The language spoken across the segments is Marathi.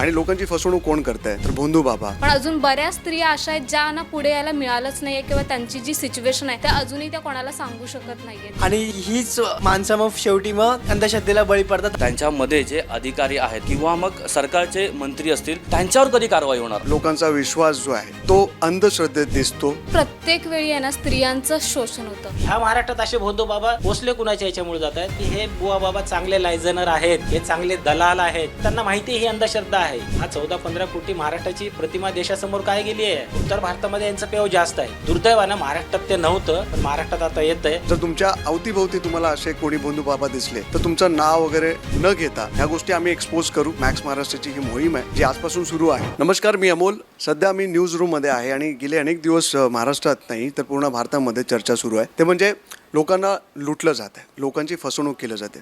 आणि लोकांची फसवणूक कोण करताय तर भोंदू बाबा. पण अजून बऱ्याच स्त्रिया अशा आहेत ज्यांना पुढे यायला मिळालंच नाहीये किंवा त्यांची जी सिच्युएशन आहे त्या अजूनही त्या कोणाला सांगू शकत नाहीये आणि हीच माणसं मग शेवटी मग अंधश्रद्धेला बळी पडतात. त्यांच्यामध्ये जे अधिकारी आहेत किंवा मग सरकारचे मंत्री असतील त्यांच्यावर कधी कारवाई होणार? लोकांचा विश्वास जो आहे तो अंधश्रद्धेत दिसतो. प्रत्येक वेळी आहे ना स्त्रियांचं शोषण होतं. ह्या महाराष्ट्रात असे बौद्ध बाबा पोचले कुणाच्या याच्यामुळे जात आहेत की हे बुवा बाबा चांगले लायझनर आहेत, हे चांगले दलाल आहेत, त्यांना माहिती ही अंधश्रद्धा आहे. हा 14-15 कोटी महाराष्ट्राची प्रतिमा देशासमोर काय गेली आहे. उत्तर भारतामध्ये यांचं पेव जास्त आहे. दुर्दैवानं महाराष्ट्रात ते नव्हतं, पण महाराष्ट्रात आता येतंय. जर तुमच्या अवतीभोवती तुम्हाला असे कोणी भोंदू बाबा दिसले तर तुमचं नाव वगैरे न घेता ह्या गोष्टी आम्ही एक्सपोज करू. मॅक्स महाराष्ट्राची ही मोहीम आहे जी आजपासून सुरू आहे. नमस्कार, मी अमोल. सध्या मी न्यूज रूम मध्ये आहे आणि गेले अनेक दिवस महाराष्ट्रात नाही तर पूर्ण भारतामध्ये चर्चा सुरू आहे. ते म्हणजे लोकांना लुटलं जात आहे, लोकांची फसवणूक केली जाते.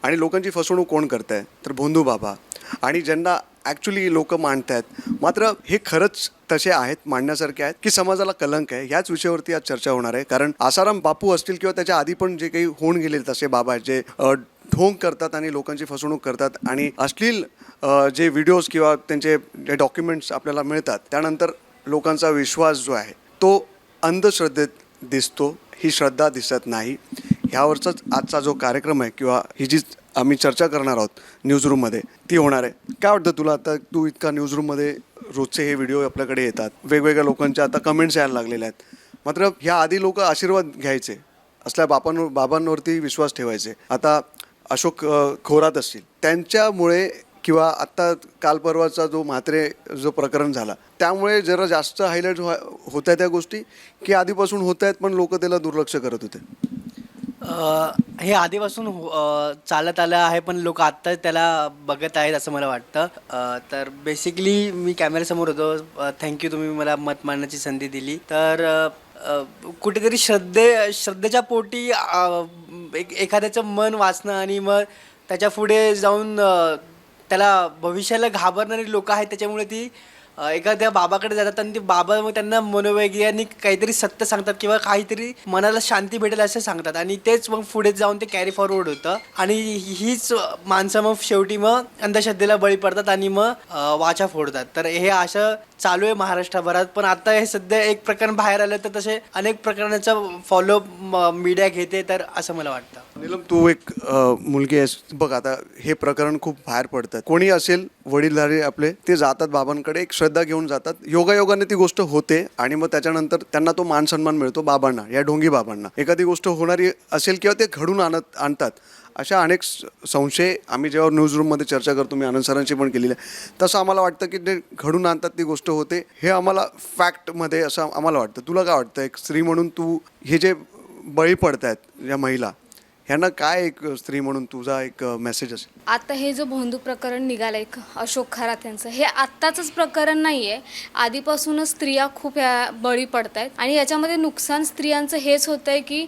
आणि लोकांची फसवणूक कोण करत आहे तर भोंदू बाबा. आणि ज्यांना ॲक्च्युली लोक मांडत आहेत, मात्र हे खरंच तसे आहेत, मांडण्यासारखे आहेत की समाजाला कलंक आहे, ह्याच विषयावरती आज चर्चा होणार आहे. कारण आसाराम बापू असतील किंवा त्याच्या आधी पण जे काही होऊन गेले तसे बाबा आहेत जे ढोंग करतात आणि लोकांची फसवणूक करतात आणि अश्लील जे व्हिडिओज किंवा त्यांचे जे डॉक्युमेंट्स आपल्याला मिळतात त्यानंतर लोकांचा विश्वास जो आहे तो अंधश्रद्धेत दिसतो. ही श्रद्धा दिसत नाही. ह्यावरचाच आजचा जो कार्यक्रम आहे किंवा ही जी आम्ही चर्चा करणार आहोत न्यूजरूममध्ये ती होणार आहे. काय वाटतं तुला? आता तू इतका न्यूजरूममध्ये रोजचे हे व्हिडिओ आपल्याकडे येतात, वेगवेगळ्या लोकांच्या आता कमेंट्स यायला लागलेल्या आहेत. मात्र ह्या आधी लोक आशीर्वाद घ्यायचे, असल्या बाबांवरती विश्वास ठेवायचे. आता अशोक खोरात असतील त्यांच्यामुळे किंवा आत्ता काल परवाचा जो म्हात्रे जो प्रकरण झाला त्यामुळे जरा जास्त हायलाईट होत आहेत त्या गोष्टी की आधीपासून होत आहेत पण लोक त्याला दुर्लक्ष करत होते? हे आधीपासून चालत आलं आहे पण लोक आत्ता त्याला बघत आहेत असं मला वाटतं. तर बेसिकली मी कॅमेऱ्यासमोर होतो. थँक्यू, तुम्ही मला मत मांडण्याची संधी दिली. तर कुठेतरी श्रद्धेच्या पोटी एखाद्याचं मन वाचणं आणि मग त्याच्या पुढे जाऊन त्याला भविष्याला घाबरणारी लोक आहेत. त्याच्यामुळे ती एखाद्या बाबाकडे जातात आणि ते बाबा मग त्यांना मनोवैज्ञानिक काहीतरी सत्य सांगतात किंवा काहीतरी मनाला शांती भेटेल असं सांगतात आणि तेच मग पुढे जाऊन ते कॅरी फॉरवर्ड होतं. आणि हीच माणसं मग शेवटी मग अंधश्रद्धेला बळी पडतात आणि मग वाचा फोडतात. तर हे असं चालू आहे महाराष्ट्रभरात. पण आता हे सध्या एक प्रकरण बाहेर आलं तर तसे अनेक प्रकरणाचा फॉलो मीडिया घेते. तर असं मला वाटतं. नीलम, तू एक मुलगी आहेस बघ. आता हे प्रकरण खूप बाहेर पडतात. कोणी असेल वडीलधारी आपले ते जातात बाबांकडे, एक श्रद्धा घेऊन जातात. योगायोगाने ती गोष्ट होते आणि मग त्याच्यानंतर त्यांना तो मान सन्मान मिळतो बाबांना, या ढोंगी बाबांना. एखादी गोष्ट होणारी असेल किंवा ते घडून आणतात. अशा अनेक संशय आम्ही जेव्हा न्यूजरूममध्ये चर्चा करतो, मी आनंद सरांची पण केलेली आहे, तसं आम्हाला वाटतं की ते घडून आणतात ती गोष्ट होते. हे आम्हाला फॅक्टमध्ये असं आम्हाला वाटतं. तुला काय वाटतं एक स्त्री म्हणून तू हे जे बळी पडत आहेत या महिला ह्यांना काय एक स्त्री म्हणून तुझा एक मेसेज असेल? आता हे जो भोंदू प्रकरण निघालं एक अशोक खरात यांचं, हे आत्ताचंच प्रकरण नाही आहे. आधीपासूनच स्त्रिया खूप या बळी पडत आहेत आणि याच्यामध्ये नुकसान स्त्रियांचं हेच होतं आहे की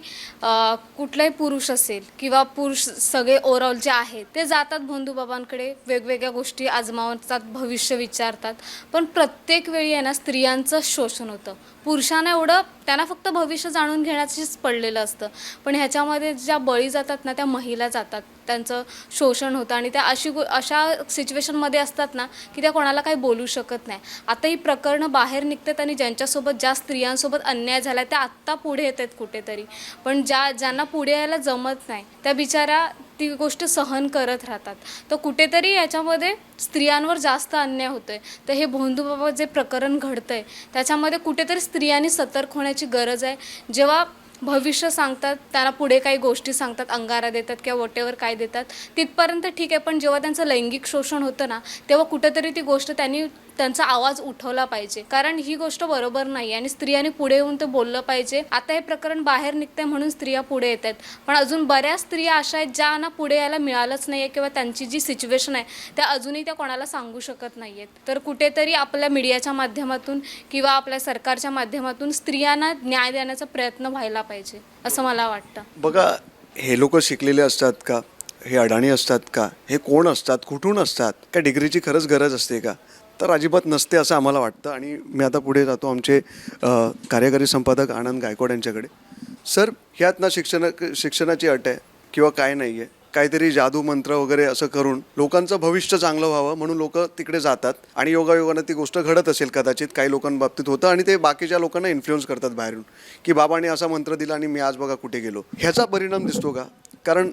कुठलाही पुरुष असेल किंवा पुरुष सगळे ओव्हरऑल जे आहेत ते जातात भोंदू बाबांकडे, वेगवेगळ्या गोष्टी आजमावतात, भविष्य विचारतात. पण प्रत्येक वेळी आहे ना स्त्रियांचं शोषण होतं. पुरुषांना एवढं त्यांना फक्त भविष्य जाणून घेण्याचीच पडलेलं असतं. पण ह्याच्यामध्ये ज्या बळी जातात ना त्या महिला जातात, त्यांचं शोषण होतं आणि त्या अशा सिच्युएशनमध्ये असतात ना की त्या कोणाला काही बोलू शकत नाही. आता ही प्रकरणं बाहेर निघतात आणि ज्यांच्यासोबत ज्या स्त्रियांसोबत अन्याय झाला त्या आत्ता पुढे येत आहेत कुठेतरी. पण ज्यांना पुढे यायला जमत नाही त्या बिचाऱ्या ती गोष्ट सहन करत राहतात. तर कुठेतरी याच्यामध्ये स्त्रियांवर जास्त अन्याय होतोय. तर हे भोंदू बाबा जे प्रकरण घडतंय त्याच्यामध्ये कुठेतरी स्त्रियांनी सतर्क होण्याची गरज आहे. जेव्हा भविष्य सांगतात, त्यांना पुढे काही गोष्टी सांगतात, अंगारा देतात किंवा वॉटेवर काय देतात तिथपर्यंत ठीक आहे. पण जेव्हा त्यांचं लैंगिक शोषण होतं ना तेव्हा कुठेतरी ती गोष्ट त्यांचा आवाज उठवला पाहिजे. कारण ही गोष्ट बरोबर नाही आणि स्त्रियांनी पुढे येऊन ते बोललं पाहिजे. आता हे प्रकरण बाहेर निघतंय म्हणून स्त्रिया पुढे येत आहेत. पण अजून बऱ्याच स्त्रिया अशा आहेत ज्यांना पुढे यायला मिळालंच नाही आहे किंवा त्यांची जी सिच्युएशन आहे त्या अजूनही त्या कोणाला सांगू शकत नाही आहेत. तर कुठेतरी आपल्या मीडियाच्या माध्यमातून किंवा आपल्या सरकारच्या माध्यमातून स्त्रियांना न्याय देण्याचा प्रयत्न व्हायला पाहिजे असं मला वाटतं. बघा, हे लोक शिकलेले असतात का? हे अडाणी असतात का? हे कोण असतात? कुठून असतात? काय डिग्रीची खरंच गरज असते का? तर अजिबात नसते असं आम्हाला वाटतं. आणि मी आता पुढे जातो आमचे कार्यकारी संपादक आनंद गायकवाड यांच्याकडे. सर, ह्यात ना शिक्षणाची अट आहे किंवा काय नाही आहे, काहीतरी जादू मंत्र वगैरे असं करून लोकांचं भविष्य चांगलं व्हावं म्हणून लोक तिकडे जातात आणि योगायोगानं ती गोष्ट घडत असेल कदाचित, काही लोकांबाबतीत होतं आणि ते बाकीच्या लोकांना इन्फ्लुअन्स करतात बाहेरून की बाबांनी असा मंत्र दिला आणि मी आज बघा कुठे गेलो. ह्याचा परिणाम दिसतो का? कारण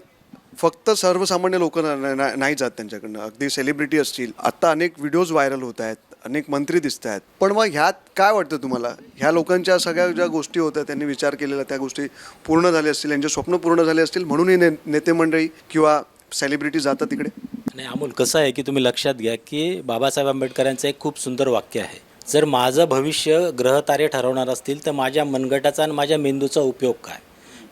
फक्त सर्वसामान्य लोक नाही जात त्यांच्याकडनं, अगदी सेलिब्रिटी असतील. आत्ता अनेक व्हिडिओज व्हायरल होत आहेत, अनेक मंत्री दिसत आहेत. पण मग ह्यात काय वाटतं तुम्हाला? ह्या लोकांच्या सगळ्या ज्या गोष्टी होत्या त्यांनी विचार केलेला त्या गोष्टी पूर्ण झाल्या असतील, यांचे स्वप्न पूर्ण झाले असतील म्हणून ही नेते मंडळी किंवा सेलिब्रिटी जातात तिकडे. नाही अमोल, कसं आहे की तुम्ही लक्षात घ्या की बाबासाहेब आंबेडकरांचं एक खूप सुंदर वाक्य आहे, जर माझं भविष्य ग्रहतारे ठरवणार असतील तर माझ्या मनगटाचा आणि माझ्या मेंदूचा उपयोग काय.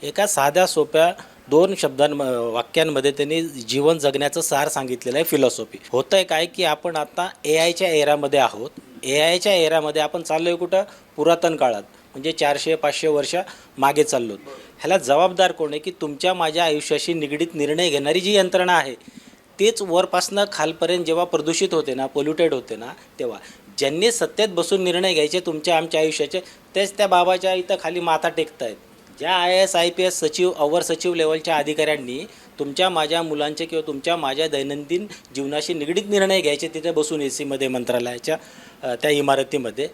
एका साध्या सोप्या 2 वाक्यांमध्ये त्यांनी जीवन जगण्याचं सार सांगितलेलं आहे, फिलॉसॉफी. होतं आहे काय की आपण आता AIच्या एरामध्ये आहोत. AIच्या एरामध्ये आपण चाललो आहे कुठं? पुरातन काळात, म्हणजे 400-500 वर्ष मागे चाललो. ह्याला जबाबदार कोण आहे की तुमच्या माझ्या आयुष्याशी निगडीत निर्णय घेणारी जी यंत्रणा आहे तेच वरपासनं खालपर्यंत जेव्हा प्रदूषित होते ना, पोल्युटेड होते ना, तेव्हा ज्यांनी सत्तेत बसून निर्णय घ्यायचे तुमच्या आमच्या आयुष्याचे तेच त्या बाबाच्या इथं खाली माथा टेकत आहेत. ज्या IAS IPS सचिव अवर सचिव लेवलच्या अधिकाऱ्यांनी तुमच्या माझ्या मुलांचे किंवा तुमच्या माझ्या दैनंदिन जीवनाशी निगडीत निर्णय घ्यायचे तिथे बसून AC मध्ये मंत्रालयाच्या त्या इमारतीमध्ये,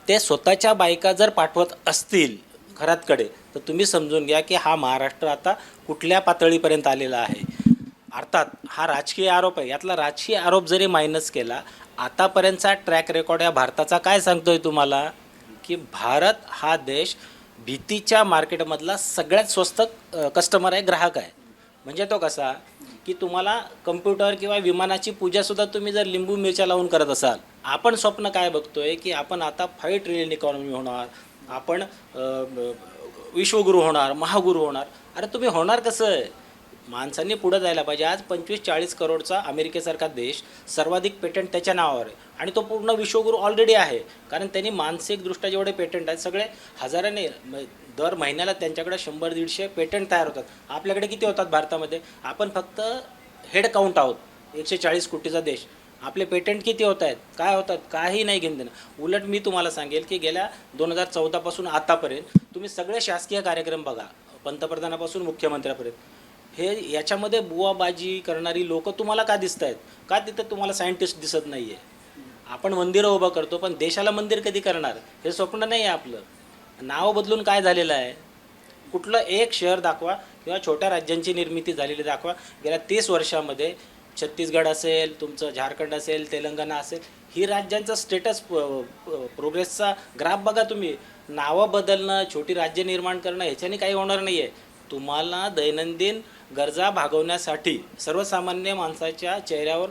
ते स्वतःच्या बायका जर पाठवत असतील घरातकडे तर तुम्ही समजून घ्या की हा महाराष्ट्र आता कुठल्या पातळीपर्यंत आलेला आहे. अर्थात हा राजकीय आरोप आहे, यातला राजकीय आरोप जरी मायनस केला, आतापर्यंतचा ट्रॅक रेकॉर्ड या भारताचा काय सांगतोय तुम्हाला की भारत हा देश भीतीच्या मार्केटमधला सगळ्यात स्वस्त कस्टमर आहे, ग्राहक आहे. म्हणजे तो कसा की तुम्हाला कम्प्युटर किंवा विमानाची पूजासुद्धा तुम्ही जर लिंबू मिरच्या लावून करत असाल. आपण स्वप्न काय बघतोय की आपण आता 5 ट्रिलियन इकॉनॉमी होणार, आपण विश्वगुरू होणार, महागुरू होणार. अरे तुम्ही होणार कसं आहे? माणसांनी पुढं जायला पाहिजे. आज 25-40 करोडचा अमेरिकेसारखा देश सर्वाधिक पेटंट त्याच्या नावावर आहे आणि तो पूर्ण विश्वगुरू ऑलरेडी आहे, कारण त्यांनी मानसिकदृष्ट्या जेवढे पेटंट आहेत सगळे हजाराने दर महिन्याला त्यांच्याकडे 100-150 पेटंट तयार होतात. आपल्याकडे किती होतात भारतामध्ये? आपण फक्त हेड काउंट आहोत, 140 कोटीचा देश. आपले पेटंट किती होत आहेत, काय होतात, काही नाही घेणं देणं. उलट मी तुम्हाला सांगेल की गेल्या 2014 पासून आतापर्यंत तुम्ही सगळे शासकीय कार्यक्रम बघा, पंतप्रधानापासून मुख्यमंत्र्यापर्यंत, हे याच्यामध्ये बुवाबाजी करणारी लोक तुम्हाला का दिसत आहेत? का तिथं तुम्हाला सायंटिस्ट दिसत नाही आहे? आपण मंदिरं उभं करतो पण देशाला मंदिर कधी करणार हे स्वप्न नाही आहे आपलं. नाव बदलून काय झालेलं आहे? कुठलं एक शहर दाखवा किंवा छोट्या राज्यांची निर्मिती झालेली दाखवा गेल्या 30 वर्षामध्ये. छत्तीसगड असेल, तुमचं झारखंड असेल, तेलंगणा असेल, ही राज्यांचा स्टेटस प्रोग्रेसचा ग्राफ बघा तुम्ही. नावं बदलणं, छोटी राज्य निर्माण करणं ह्याच्याने काही होणार नाही आहे. तुम्हाला दैनंदिन गरजा भागवण्यासाठी सर्वसामान्य माणसाच्या चेहऱ्यावर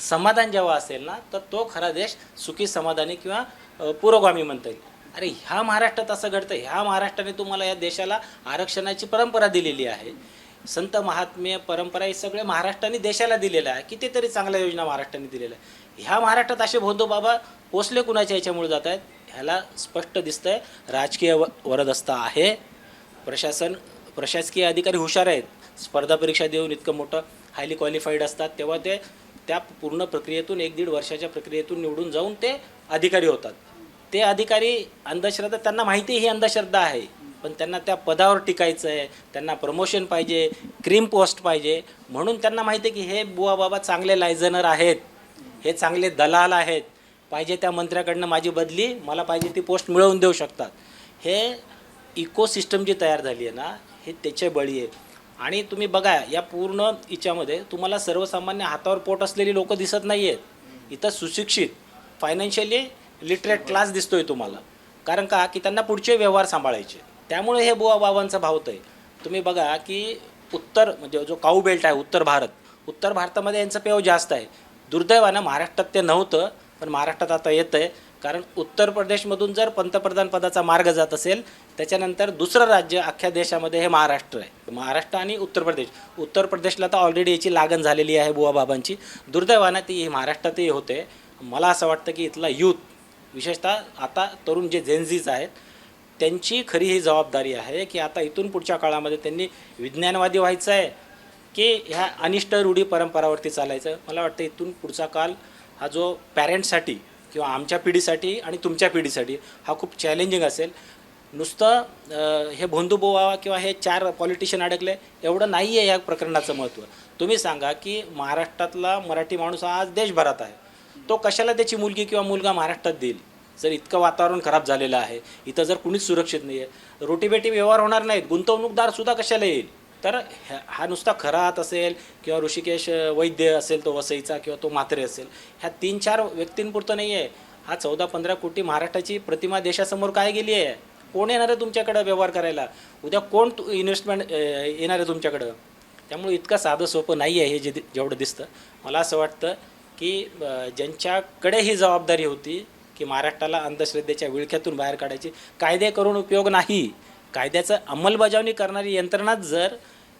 समाधान जेव्हा असेल ना, तर तो खरा देश सुखी समाधानी किंवा पुरोगामी म्हणता येईल. अरे ह्या महाराष्ट्रात असं घडतं. ह्या महाराष्ट्राने तुम्हाला या देशाला आरक्षणाची परंपरा दिलेली आहे, संत महात्म्य परंपरा हे सगळे महाराष्ट्राने देशाला दिलेलं आहे. कितीतरी चांगल्या योजना महाराष्ट्राने दिलेल्या आहे. ह्या महाराष्ट्रात असे भोंदू बाबा पोचले कुणाच्या ह्याच्यामुळे जात आहेत? ह्याला स्पष्ट दिसतंय राजकीय वरदस्ता आहे. प्रशासकीय अधिकारी हुशार आहेत, स्पर्धा परीक्षा देऊन इतकं मोठं हायली क्वालिफाईड असतात, तेव्हा ते त्या पूर्ण प्रक्रियेतून 1-1.5 वर्षाच्या प्रक्रियेतून निवडून जाऊन ते अधिकारी होतात. ते अधिकारी अंधश्रद्धा, त्यांना माहिती ही अंधश्रद्धा आहे, पण त्यांना त्या पदावर टिकायचं आहे, त्यांना प्रमोशन पाहिजे, क्रीम पोस्ट पाहिजे, म्हणून त्यांना माहिती आहे की हे बुवा बाबा चांगले लायझनर आहेत, हे चांगले दलाल आहेत, पाहिजे त्या मंत्र्याकडनं माझी बदली, मला पाहिजे ती पोस्ट मिळवून देऊ शकतात. हे इकोसिस्टम जी तयार झाली आहे ना, हे त्याचे बळी आहे. आणि तुम्ही बघा या पूर्ण हिच्यामध्ये तुम्हाला सर्वसामान्य हातावर पोट असलेली लोक दिसत नाही आहेत. इथं सुशिक्षित, फायनान्शियली लिटरेट क्लास दिसतोय तुम्हाला. कारण का की त्यांना पुढचे व्यवहार सांभाळायचे, त्यामुळे हे बुवा बाबांचं भावतं आहे. तुम्ही बघा की उत्तर म्हणजे जो काऊ बेल्ट आहे उत्तर भारतामध्ये यांचं पेव जास्त आहे. दुर्दैवानं महाराष्ट्रात ते नव्हतं, पण महाराष्ट्रात आता येतं आहे. कारण उत्तर प्रदेशमधून जर पंतप्रधान पदाचा मार्ग जात असेल त्याच्यानंतर दुसरं राज्य अख्ख्या देशामध्ये हे महाराष्ट्र आहे. महाराष्ट्र आणि उत्तर प्रदेशला तर ऑलरेडी याची लागण झालेली आहे बुवा बाबांची. दुर्दैवानं ती महाराष्ट्रातही होते. मला असं वाटतं की इथला यूथ, विशेषतः आता तरुण जे जेनझीज आहेत, त्यांची खरी ही जबाबदारी आहे की आता इथून पुढच्या काळामध्ये त्यांनी विज्ञानवादी व्हायचं आहे की ह्या अनिष्ट रूढी परंपरावरती चालायचं. मला वाटतं इथून पुढचा काल हा जो पॅरेंट्ससाठी किंवा आमच्या पिढीसाठी आणि तुमच्या पिढीसाठी हा खूप चॅलेंजिंग असेल. नुसतं हे भोंदूबुवा किंवा हे 4 पॉलिटिशियन अडकले एवढं नाही आहे या प्रकरणाचं महत्त्व. तुम्ही सांगा की महाराष्ट्रातला मराठी माणूस आज देशभरात आहे, तो कशाला त्याची मुलगी किंवा मुलगा महाराष्ट्रात देईल? जर इतकं वातावरण खराब झालेलं आहे, इथं जर कुणीच सुरक्षित नाही आहे, रोटीबेटी व्यवहार होणार नाहीत, गुंतवणूकदारसुद्धा कशाला येईल? तर हा नुसता खरात असेल किंवा ऋषिकेश वैद्य असेल तो वसईचा किंवा तो म्हात्रे असेल, ह्या 3-4 व्यक्तींपुरतं नाही आहे. हा 14-15 कोटी महाराष्ट्राची प्रतिमा देशासमोर काय गेली आहे? कोण येणार आहे तुमच्याकडं व्यवहार करायला? उद्या कोण इन्व्हेस्टमेंट येणार आहे तुमच्याकडं? त्यामुळे इतकं साधं सोपं नाही आहे हे जेवढं दिसतं. मला असं वाटतं की ज्यांच्याकडे ही जबाबदारी होती की महाराष्ट्राला अंधश्रद्धेच्या विळख्यातून बाहेर काढायची, कायदे करून उपयोग नाही. कायद्याचं अंमलबजावणी करणारी यंत्रणाच जर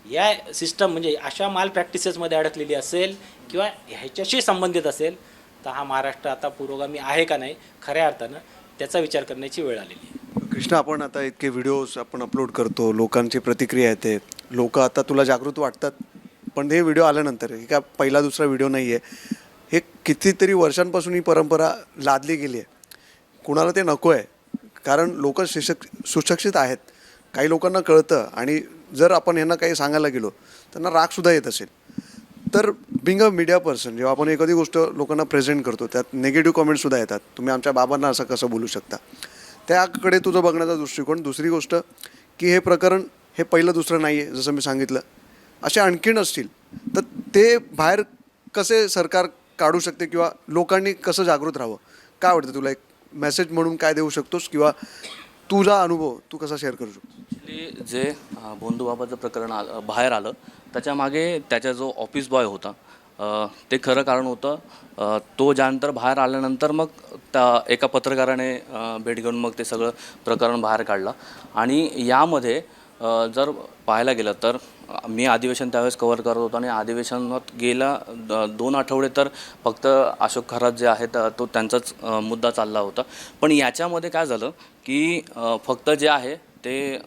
या सिस्टम म्हणजे अशा माल प्रॅक्टिसेसमध्ये अडकलेली असेल किंवा ह्याच्याशी संबंधित असेल, तर हा महाराष्ट्र आता पुरोगामी आहे का नाही, खऱ्या अर्थानं त्याचा विचार करण्याची वेळ आलेली आहे. कृष्णा, आपण आता इतके व्हिडिओज आपण अपलोड करतो, लोकांची प्रतिक्रिया येते, लोक आता तुला जागृत वाटतात, पण हे व्हिडिओ आल्यानंतर हे काय पहिला दुसरा व्हिडिओ नाही आहे. हे कितीतरी वर्षांपासून ही परंपरा लादली गेली आहे. कुणाला ते नको आहे, कारण लोक सुशिक्षित आहेत, काही लोकांना कळतं, आणि जर आपण यांना काही सांगायला गेलो त्यांना रागसुद्धा येत असेल. तर बिंग अ मीडिया पर्सन जेव्हा आपण एखादी गोष्ट लोकांना प्रेझेंट करतो त्यात निगेटिव्ह कमेंट्ससुद्धा येतात. तुम्ही आमच्या बाबांना असं कसं बोलू शकता, त्याकडे तुझं बघण्याचा दृष्टिकोन. दुसरी गोष्ट की हे प्रकरण हे पहिलं दुसरं नाही आहे, जसं मी सांगितलं, असे आणखीन असतील तर ते बाहेर कसे सरकार काढू शकते किंवा लोकांनी कसं जागृत राहावं? काय वाटतं तुला? एक मेसेज म्हणून काय देऊ शकतोस किंवा तुझा अनुभव तू कसा शेअर करू शकतो? ॲक्च्युली जे भोंदूबाबाचं प्रकरण बाहेर आलं, त्याच्यामागे त्याचा जो ऑफिस बॉय होता ते खरं कारण होतं. तो ज्यानंतर बाहेर आल्यानंतर मग त्या एका पत्रकाराने भेट घेऊन मग ते सगळं प्रकरण बाहेर काढलं. आणि यामध्ये जर पाहायला गेलं तर मी अधिवेशन त्यावेळेस कव्हर करत होतो, आणि अधिवेशनात गेला 2 आठवडे तर फक्त अशोक खरात जे आहेत तो त्यांचाच मुद्दा चालला होता. पण याच्यामध्ये काय झालं की फक्त जे आहे ते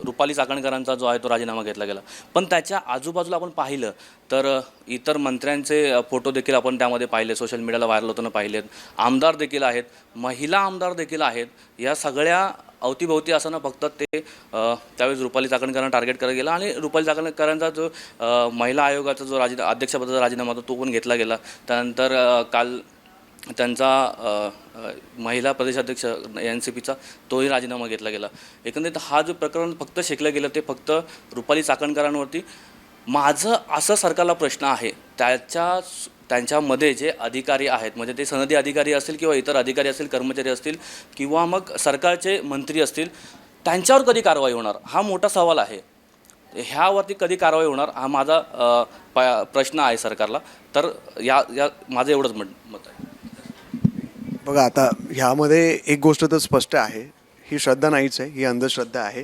रुपाली चाकणकरांचा जो आहे तो राजीनामा घेतला गेला. पण त्याच्या आजूबाजूला आपण पाहिलं तर इतर मंत्र्यांचे फोटो देखील आपण त्यामध्ये पाहिले, सोशल मीडियाला व्हायरल होताना पाहिलेत. आमदार देखील आहेत, महिला आमदार देखील आहेत. या सगळ्या अवतीभोवती असताना फक्त ते त्यावेळेस रुपाली चाकणकरांना टार्गेट करत गेला, आणि रुपाली चाकणकरांचा जो महिला आयोगाचा जो अध्यक्षपदाचा राजीनामा होता तो पण घेतला गेला. त्यानंतर काल त्यांचा महिला प्रदेशाध्यक्ष NCPचा तोही राजीनामा घेतला गेला. एकंदरीत हा जो प्रकरण फक्त शेकलं गेलं ते फक्त रुपाली चाकणकरांवरती. माझं असं सरकारला प्रश्न आहे, त्यांच्यामध्ये जे अधिकारी आहेत, म्हणजे ते सनदी अधिकारी असतील किंवा इतर अधिकारी असतील, कर्मचारी असतील किंवा मग सरकारचे मंत्री असतील, त्यांच्यावर कधी कारवाई होणार हा मोठा सवाल आहे. ह्यावरती कधी कारवाई होणार हा माझा प्रश्न आहे सरकारला. तर या माझं एवढंच मत आहे. बघा, आता ह्यामध्ये एक गोष्ट तर स्पष्ट आहे, ही श्रद्धा नाहीच आहे, ही अंधश्रद्धा आहे.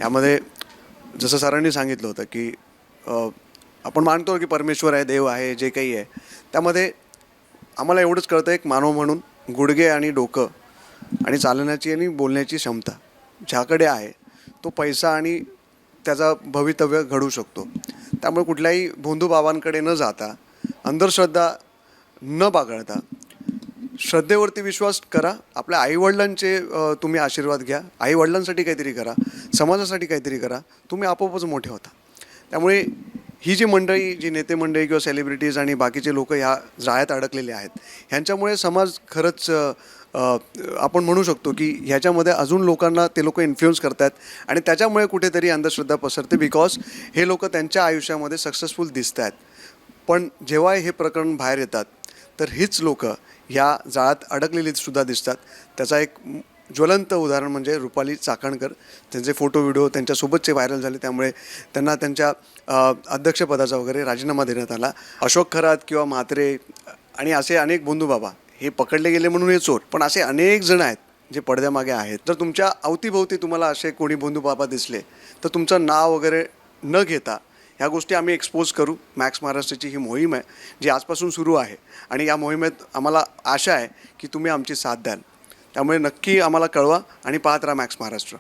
यामध्ये जसं सरांनी सांगितलं होतं की आपण मानतो की परमेश्वर आहे, देव आहे, जे काही आहे, त्यामध्ये आम्हाला एवढंच कळतं, एक मानव म्हणून गुडघे आणि डोकं आणि चालण्याची आणि बोलण्याची क्षमता ज्याकडे आहे तो पैसा आणि त्याचा भवितव्य घडू शकतो. त्यामुळे कुठल्याही भोंदूबाबांकडे न जाता, अंधश्रद्धा न बाळगता, श्रद्धेवरती विश्वास करा. आपल्या आईवडिलांचे तुम्ही आशीर्वाद घ्या, आईवडिलांसाठी काहीतरी करा, समाजासाठी काहीतरी करा, तुम्ही आपोआपच मोठे होता. त्यामुळे ही जी मंडळी, जी नेते मंडळी किंवा सेलिब्रिटीज आणि बाकीचे लोक ह्या जाळ्यात अडकलेले आहेत, ह्यांच्यामुळे समाज खरंच आपण म्हणू शकतो की ह्याच्यामध्ये अजून लोकांना ते लोक इन्फ्लुअन्स करतात, आणि त्याच्यामुळे कुठेतरी अंधश्रद्धा पसरते. बिकॉज हे लोक त्यांच्या आयुष्यामध्ये सक्सेसफुल दिसत आहेत, पण जेव्हा हे प्रकरण बाहेर येतात तर हीच लोकं ह्या जाळ्यात अडकलेली सुद्धा दिसतात. त्याचा एक ज्वलंत उदाहरण म्हणजे रुपाली चाकणकर. त्यांचे फोटो व्हिडिओ त्यांच्यासोबतचे व्हायरल झाले, त्यामुळे त्यांना त्यांच्या अध्यक्षपदाचा वगैरे राजीनामा देण्यात आला. अशोक खरात किंवा म्हात्रे आणि असे अनेक भोंदूबाबा हे पकडले गेले म्हणून हे चोर, पण असे अनेक जण आहेत जे पडद्यामागे आहेत. जर तुमच्या अवतीभोवती तुम्हाला असे कोणी भोंदूबाबा दिसले तर तुमचं नाव वगैरे न घेता ह्या गोष्टी आम्ही एक्सपोज करू. मॅक्स महाराष्ट्राची ही मोहीम आहे जी आजपासून सुरू आहे, आणि या मोहिमेत आम्हाला आशा आहे की तुम्ही आमची साथ द्याल. त्यामुळे नक्की आम्हाला कळवा आणि पाहत राहा मॅक्स महाराष्ट्र.